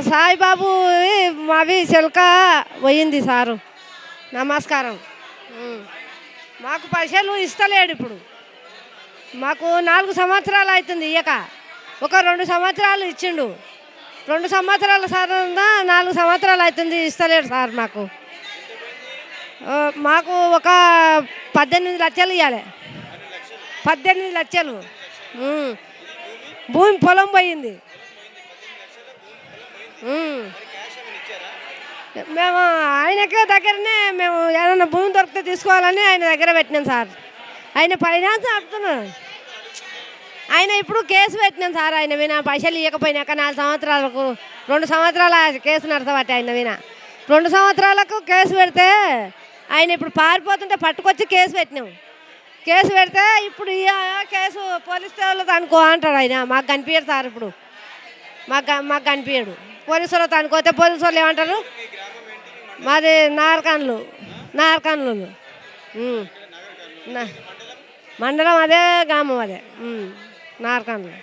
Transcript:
సాయిబాబు మావి చిలక పోయింది సారు. నమస్కారం. మాకు పైసలు ఇస్తలేడు ఇప్పుడు. మాకు 4 సంవత్సరాలు అవుతుంది ఇయ్యక. ఒక 2 సంవత్సరాలు ఇచ్చిండు. 2 సంవత్సరాల సార్ 4 సంవత్సరాలు అవుతుంది ఇస్తలేడు సార్ మాకు. మాకు ఒక 18 లక్షలు ఇవ్వాలి. 18 లక్షలు. భూమి పొలం పోయింది. మేము ఆయనకే దగ్గరనే మేము ఏదైనా భూమి దొరికితే తీసుకోవాలని ఆయన దగ్గర పెట్టినాం సార్. ఆయన ఫైనాన్స్ ఆడుతున్నాడు. ఆయన ఇప్పుడు కేసు పెట్టినాం సార్. ఆయన వినా పైసలు ఇవ్వకపోయినాక 4 సంవత్సరాలకు 2 సంవత్సరాల కేసు నడతబట్టి ఆయన వినా 2 సంవత్సరాలకు కేసు పెడితే ఆయన ఇప్పుడు పారిపోతుంటే పట్టుకొచ్చి కేసు పెట్టినాం. కేసు పెడితే ఇప్పుడు ఈ కేసు పోలీస్ వాళ్ళతో అనుకో అంటాడు ఆయన. మాకు కనిపించడు సార్. ఇప్పుడు మాకు కనిపించడు. పోలీసు వాళ్ళతో అనుకోతే పోలీసు వాళ్ళు ఏమంటారు? మాది నార్కన్లు. మండలం అదే, గ్రామం అదే, నార్కన్లు.